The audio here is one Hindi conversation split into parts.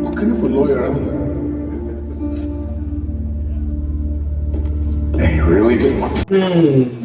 What kind of a lawyer am I? They really didn't want.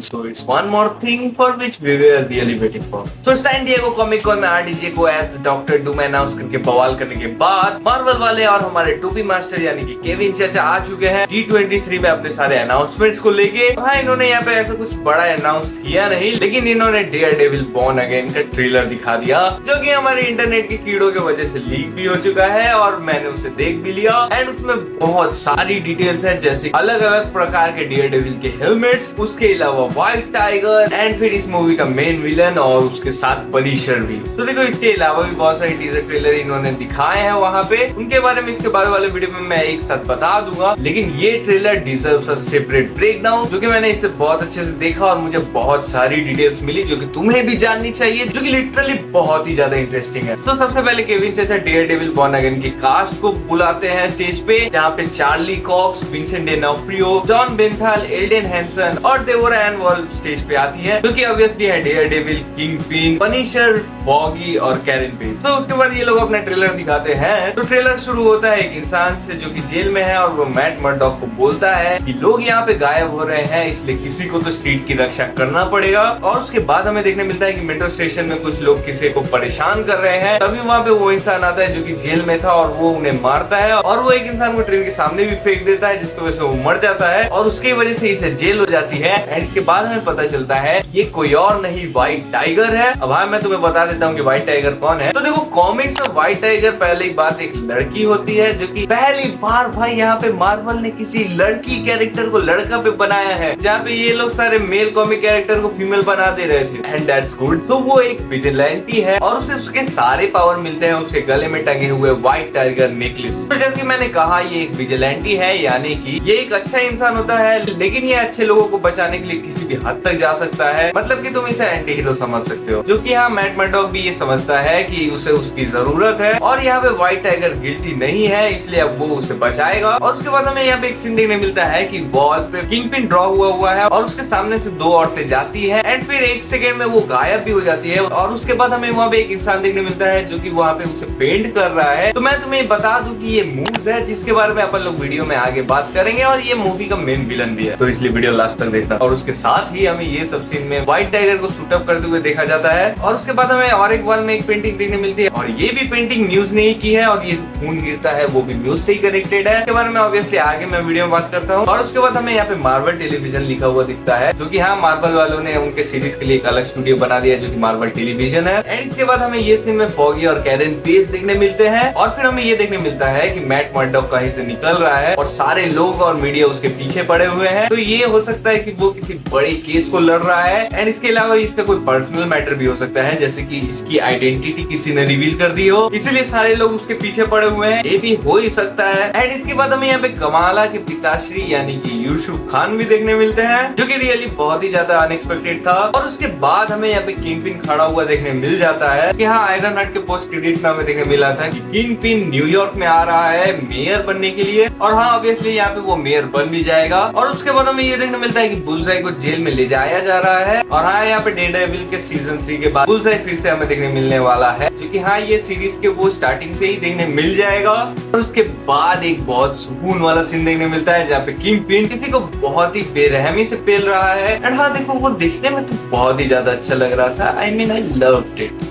So it's one more thing for which we were really waiting for. So San Diego Comic Con में आरडीजे को एज डॉक्टर डूम अनाउंस करके बवाल करने के बाद मार्वल वाले और हमारे टोबी मास्टर यानी कि केविन चाचा आ चुके हैं D23 में अपने सारे अनाउंसमेंट्स को लेके। हाँ, इन्होंने यहाँ पे ऐसा कुछ बड़ा अनाउंस किया नहीं, लेकिन इन्होंने डेयरडेविल बॉर्न अगेन का ट्रेलर दिखा दिया, जो कि हमारे इंटरनेट के कीड़ों की वजह से लीक भी हो चुका है और मैंने उसे देख भी लिया। एंड उसमें बहुत सारी डिटेल्स है, जैसे अलग अलग प्रकार के डेयरडेविल के हेलमेट्स, उसके अलावा व्हाइट टाइगर एंड फिर इस मूवी का मेन विलन और उसके साथ पनिशर भी। तो देखो, इसके अलावा भी बहुत सारे टीजर ट्रेलर इन्होंने दिखाए हैं वहां पे, उनके बारे में इसके बाद वाले वीडियो में मैं एक साथ बता दूंगा। लेकिन ये trailer deserves a separate breakdown, जो कि मैंने इसे बहुत अच्छे से देखा और मुझे बहुत सारी डिटेल्स मिली जो कि तुम्हें भी जाननी चाहिए, जो कि लिटरली बहुत ही ज्यादा इंटरेस्टिंग है। तो सबसे पहले केविन चाचा डेयरडेविल बॉर्न अगेन की कास्ट को बुलाते हैं स्टेज पे, जहाँ पे Charlie Cox, Vincent D'Onofrio, Jon Bernthal, Elden Henson और डेबोरा एन वॉल स्टेज पे आती है, जो कि ऑब्वियसली है डेयरडेविल, किंगपिन, पनिशर, फॉगी और कैरन पेज। तो उसके बाद ये लोग अपना ट्रेलर दिखाते हैं। तो ट्रेलर शुरू होता है एक इंसान से जो कि जेल में है और वो मैट मर्डॉक को बोलता है कि लोग यहाँ पे गायब हो रहे हैं, इसलिए किसी को तो स्ट्रीट की रक्षा करना पड़ेगा। और उसके बाद हमें देखने मिलता है कि मेट्रो स्टेशन में कुछ लोग किसी को परेशान कर रहे हैं। तभी वहाँ पे वो इंसान आता है जो कि जेल में था और वो उन्हें मारता है और वो एक इंसान को ट्रेन के सामने भी फेंक देता है, जिसकी वजह से वो मर जाता है और उसकी वजह से इसे जेल हो जाती है। एंड इसके बाद हमें पता चलता है ये कोई और नहीं, व्हाइट टाइगर है। अब हाँ, मैं तुम्हें बता देता हूँ कि व्हाइट टाइगर कौन है। तो देखो, कॉमिक्स में व्हाइट टाइगर पहले एक बात एक लड़की होती है, जो कि पहली बार भाई यहाँ पे मार्वल ने किसी लड़की कैरेक्टर को लड़का पे बनाया है, जहाँ पे ये लोग सारे मेल कॉमिक कैरेक्टर को फीमेल बना दे रहे थे। And that's good. तो वो एक विजिलेंटी है और उसे उसके सारे पावर मिलते हैं उसके गले में टंगे हुए व्हाइट टाइगर नेकलेस। तो जैसे कि मैंने कहा, ये एक विजिलेंटी है, यानी कि ये एक अच्छा इंसान होता है, लेकिन ये अच्छे लोगों को बचाने के लिए किसी भी हद तक जा सकता है। मतलब कि तुम इसे एंटी हीरो समझ सकते हो, जो कि यहाँ मैट मर्डॉक भी ये समझता है कि उसे उसकी जरूरत है और यहाँ पे व्हाइट टाइगर गिल्टी नहीं है, इसलिए अब वो उसे बचाएगा। और उसके बाद हमें यहाँ पे एक सीन देखने मिलता है कि वॉल पे किंगपिन ड्रॉ हुआ है और उसके सामने से दो औरतें जाती है एंड फिर एक सेकेंड में वो गायब भी हो जाती है। और उसके बाद हमें वहाँ पे एक इंसान देखने मिलता है जो कि वहाँ पे उसे पेंट कर रहा है। तो मैं तुम्हें बता दूं कि ये मूव्स है, जिसके बारे में अपन लोग वीडियो में आगे बात करेंगे, और ये मूवी का मेन विलन भी है, तो इसलिए वीडियो लास्ट तक देखना। और उसके साथ ही हमें ये सब सीन में व्हाइट टाइगर को शूट अप करते हुए देखा जाता है। और उसके बाद हमें और एक वॉल में एक पेंटिंग देखने मिलती है, और ये भी पेंटिंग न्यूज ने ही की है, और ये खून गिरता है वो भी न्यूज से ही कनेक्टेड है। इसके बारे में ऑब्वियसली आगे मैं वीडियो में बात करता हूँ। और उसके बाद हमें यहाँ पे मार्वल टेलीविजन लिखा हुआ दिखता है, जो कि हाँ, मार्वल वालों ने उनके सीरीज के लिए एक अलग स्टूडियो बना दिया जो कि मार्वल टेलीविजन है। एंड इसके बाद हमें ये सीन में फॉगी और कैरन पेज देखने मिलते हैं, और फिर हमें ये देखने मिलता है कि मैट मर्डॉक कहीं से निकल रहा है और सारे लोग और मीडिया उसके पीछे पड़े हुए हैं। तो ये हो सकता है कि वो किसी बड़े केस को लड़ रहा है। एंड इसके अलावा इसका कोई पर्सनल मैटर भी हो सकता है, जैसे कि इसकी आइडेंटिटी किसी ने रिवील कर दी हो, इसीलिए सारे लोग उसके पीछे पड़े हुए हैं, ये भी हो ही सकता है। एंड इसके बाद हमें यहाँ पे कमाला के पिताश्री यानी कि यूसुफ खान भी देखने मिलते हैं, जो कि रियली बहुत ही ज्यादा अनएक्सपेक्टेड था। और उसके बाद हमें यहाँ पे किंगपिन खड़ा हुआ देखने मिल जाता है कि हाँ, आयरन हार्ट के पोस्ट क्रेडिट में हमें देखने मिला था कि किंगपिन न्यूयॉर्क में आ रहा है मेयर बनने के लिए, और हाँ, ऑब्वियसली यहाँ पे वो मेयर बन भी जाएगा। और उसके बाद हमें ये देखने मिलता है कि बुलसाई को जेल में ले जाया जा रहा है। और हाँ, यहाँ पे डेयरडेविल के सीजन 3 के बाद बुलसाई फिर से हमें देखने मिलने वाला है, जो कि हाँ, ये सीरीज के वो स्टार्टिंग से ही देखने मिल जाएगा। और उसके बाद एक बहुत सुकून वाला सीन देखने मिलता है, जहाँ पे किंगपिन किसी को बहुत ही बेरहमी से पेल रहा है। एंड हाँ, देखो, वो देखने में तो बहुत ही ज्यादा अच्छा लग रहा था। I mean, I loved it.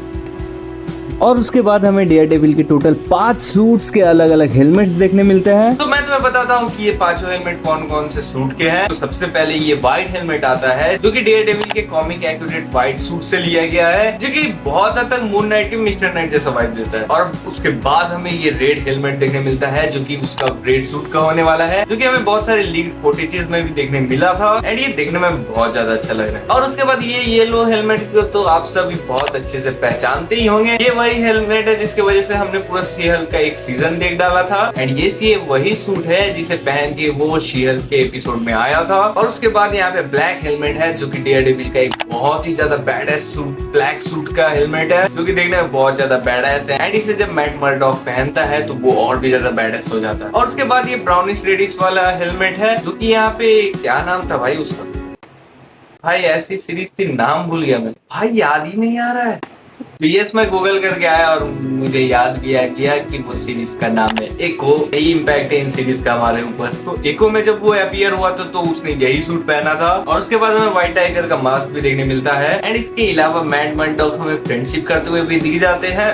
और उसके बाद हमें डेयरडेविल के टोटल 5 सूट्स के अलग अलग हेलमेट्स देखने मिलते हैं। तो मैं तुम्हें बताता हूँ कि ये पांचों हेलमेट कौन कौन से सूट के हैं। तो सबसे पहले ये व्हाइट हेलमेट आता है, जो कि डेयरडेविल के कॉमिक एक्यूरेट व्हाइट सूट से लिया गया है, जो कि बहुत हद तक मून नाइट के मिस्टर नाइट जैसा वाइब देता है। और उसके बाद हमें ये रेड हेलमेट देखने मिलता है, जो कि उसका रेड सूट का होने वाला है, जो कि हमें बहुत सारे लीड फुटेजेस में भी देखने मिला था। एंड ये देखने में बहुत ज्यादा अच्छा लग रहा है। और उसके बाद ये येलो हेलमेट को तो आप सभी बहुत अच्छे से पहचानते ही होंगे। ये वही हेलमेट है जिसकी वजह से हमने पूरा शीहल का एक सीजन देख डाला था। एंड ये वही सूट है जिसे पहन के वो शीहल के एपिसोड में आया था। और उसके बाद यहाँ पे ब्लैक हेलमेट है, जो कि डेयरडेविल का एक बहुत ही ज्यादा बैडएस सूट, ब्लैक सूट का हेलमेट है, जो कि देखने में बहुत ज्यादा बैडएस है। एंड इसे जब मैट मर्डॉक पहनता है तो वो और भी ज्यादा बैडएस हो जाता है। और उसके बाद ये ब्राउनिश रेडिश वाला हेलमेट है, जो कि यहाँ पे क्या नाम था भाई उसका, भाई ऐसी सीरीज थी, नाम भूल गया मैं भाई, याद ही नहीं आ रहा है। तो यस मैं गूगल करके आया और मुझे याद भी आ गया कि वो सीरीज का नाम है एको। यही इम्पैक्ट है इन सीरीज का हमारे ऊपर। तो एको में जब वो अपीयर हुआ तो उसने यही सूट पहना था और उसके बाद हमें व्हाइट टाइगर का मास्क भी देखने मिलता है। एंड इसके अलावा मैड मर्डॉक हमें फ्रेंडशिप करते हुए भी दिख जाते हैं।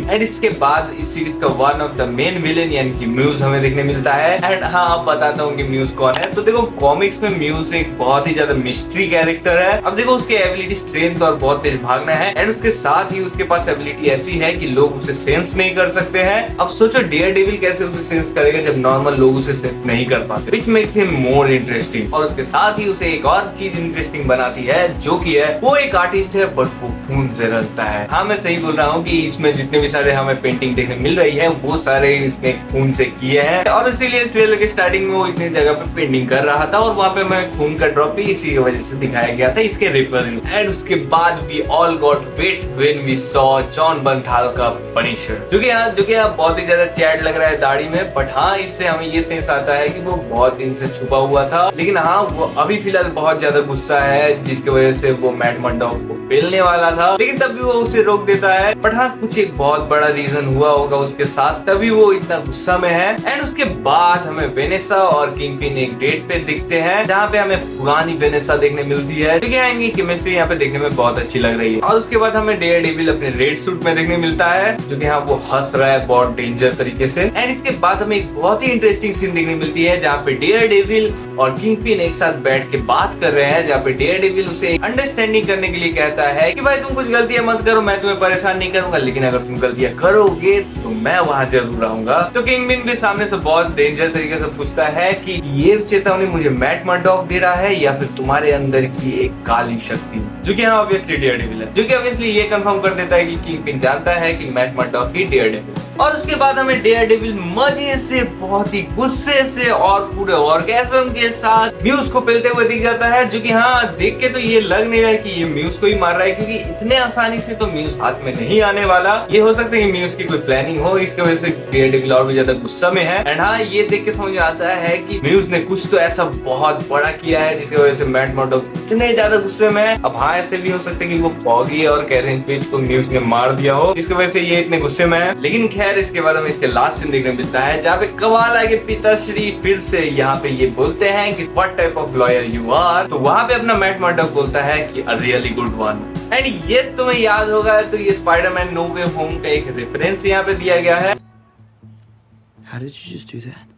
एंड इसके बाद इस सीरीज का one of the main villain यानी कि म्यूज हमें देखने मिलता है। एंड हाँ अब बताता हूँ कि म्यूज कौन है। तो देखो कॉमिक्स में म्यूज एक बहुत ही ज्यादा मिस्ट्री कैरेक्टर है। अब देखो उसके एबिलिटी स्ट्रेंथ और बहुत तेज भागना है एंड उसके साथ ही उसके पास एबिलिटी ऐसी है कि लोग उसे सेंस नहीं कर सकते हैं। अब सोचो डेयरडेविल कैसे उसे सेंस करेगा जब नॉर्मल लोग उसे सेंस नहीं कर पाते, which makes him more interesting. और उसके साथ ही उसे एक और चीज इंटरेस्टिंग बनाती है जो कि है वो एक आर्टिस्ट है बट वो खून से रंगता है। हाँ मैं सही बोल रहा हूँ कि इसमें जितने भी सारे हमें पेंटिंग देखने मिल रही है वो सारे इसने खून से किए हैं और इसीलिए ट्रेलर के स्टार्टिंग में वो इतनी जगह पे पेंटिंग कर रहा था और वहाँ पे मैं खून का ड्रॉप भी इसी की वजह से दिखाया गया था इसके रेफरेंस। एंड उसके बाद we all got wet when we saw Jon Bernthal का पनिशर, जो कि यहाँ बहुत ही ज्यादा चैट लग रहा है दाढ़ी में। बट हाँ इससे हमें ये सेंस आता है कि वो बहुत दिन से छुपा हुआ था, लेकिन हाँ वो अभी फिलहाल बहुत ज्यादा गुस्सा है जिसकी वजह से वो मैड मर्डॉक को पेलने वाला था, लेकिन तब भी वो उसे रोक देता है। बट हाँ कुछ एक बहुत बड़ा रीजन हुआ होगा उसके साथ तभी वो इतना गुस्सा में है। एंड उसके बाद हमें वेनेसा और किंगपिन एक डेट पे दिखते हैं जहाँ पे हमें पुरानी वेनेसा देखने मिलती है, क्योंकि इनकी केमिस्ट्री यहाँ पे देखने में बहुत अच्छी लग रही है। और उसके बाद हमें डेयरडेविल अपने रेड सूट में देखने मिलता है जो कि यहाँ वो हंस रहा है बहुत डेंजर तरीके से। एंड इसके बाद हमें एक बहुत ही इंटरेस्टिंग सीन देखने मिलती है जहाँ पे डेयरडेविल और किंगपिन एक साथ बैठ के बात कर रहे हैं, जहाँ पे डेयरडेविल उसे अंडरस्टैंडिंग करने के लिए कहता है कि भाई तुम कुछ गलतियां मत करो, मैं तुम्हें परेशान नहीं करूंगा, लेकिन अगर तुम गलतियां करोगे तो मैं वहां जरूर आऊंगा। तो किंगपिन भी सामने से बहुत डेंजर तरीके से पूछता है कि ये चेतावनी मुझे मैड मर्डॉक दे रहा है या फिर तुम्हारे अंदर की एक काली शक्ति, जो कि हाँ ऑब्वियसली डेयरडेविल है, जो कि ऑब्वियसली ये कंफर्म कर देता है कि किंगपिन जानता है कि मैड मर्डॉक ही डेयरडेविल। और उसके बाद हमें डेयरडेविल मजे से बहुत ही गुस्से से और पूरे ऑर्गेज़म के साथ म्यूज को पेलते हुए दिख जाता है, जो कि हाँ देख के तो ये लग नहीं रहा है कि ये म्यूज को ही मार रहा है, क्योंकि इतने आसानी से तो म्यूज हाथ में नहीं आने वाला। ये हो सकता है कि म्यूज की कोई प्लानिंग हो, इसकी वजह से डेयरडेविल और भी ज्यादा गुस्सा में है। एंड हाँ ये देख के समझ आता है कि म्यूज ने कुछ तो ऐसा बहुत बड़ा किया है जिसकी वजह से मैड मर्डॉक इतने ज्यादा गुस्से में है। अब हाँ ऐसे भी हो सकता है कि वो फॉगी और कैरेन पेज को म्यूज ने मार दिया हो, जिसकी वजह से ये इतने गुस्से में है। लेकिन खैर इसके बाद हमें इसके लास्ट सीन देखने मिलता है जहाँ पे कवाला के पिताश्री फिर से यहाँ पे ये बोलते हैं कि what type of lawyer you are. तो वहाँ पे अपना मैड मर्डॉक बोलता है कि a really good one. And yes तुम्हें याद होगा तो ये स्पाइडरमैन नो वे होम का एक रेफरेंस यहाँ पे दिया गया है। How did you just do that?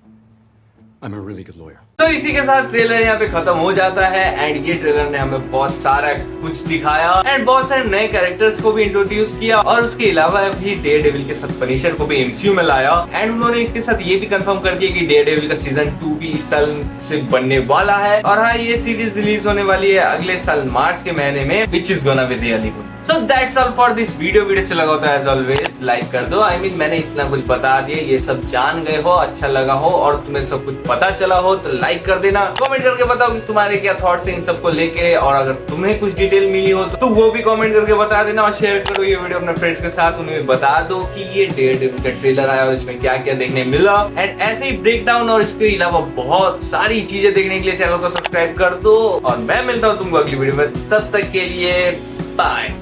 I'm a really good lawyer. तो इसी के साथ ट्रेलर यहाँ पे खत्म हो जाता है। एंड ये ट्रेलर ने हमें बहुत सारा कुछ दिखाया एंड बहुत सारे नए कैरेक्टर्स को भी इंट्रोड्यूस किया और उसके अलावा भी डेयरडेविल के साथ पनिशर को भी एमसीयू में लाया। एंड उन्होंने इसके साथ ये भी कंफर्म कर दिया कि डेयरडेविल का सीजन 2 भी इस साल से बनने वाला है। और हाँ ये सीरीज रिलीज होने वाली है अगले साल मार्च के महीने में, which is gonna be really good. So that's all for this video. अच्छा लगा होता है एज ऑलवेज लाइक कर दो। I mean, मैंने इतना कुछ बता दिया, ये सब जान गए हो, अच्छा लगा हो और तुम्हें सब कुछ पता चला हो तो लाइक कर देना। कमेंट करके बताओ कि तुम्हारे क्या थॉट्स हैं इन सबको लेके, और अगर तुम्हें कुछ डिटेल मिली हो तो वो भी कमेंट करके बता देना और शेयर करो ये वीडियो अपने फ्रेंड्स के साथ। उन्हें बता दो कि ये डेयरडेविल का ट्रेलर आया और इसमें क्या क्या देखने मिला। एंड ऐसे ही ब्रेक डाउन और इसके अलावा बहुत सारी चीजें देखने के लिए चैनल को सब्सक्राइब कर दो और मैं मिलता हूँ तुमको अगली वीडियो में। तब तक के लिए बाय।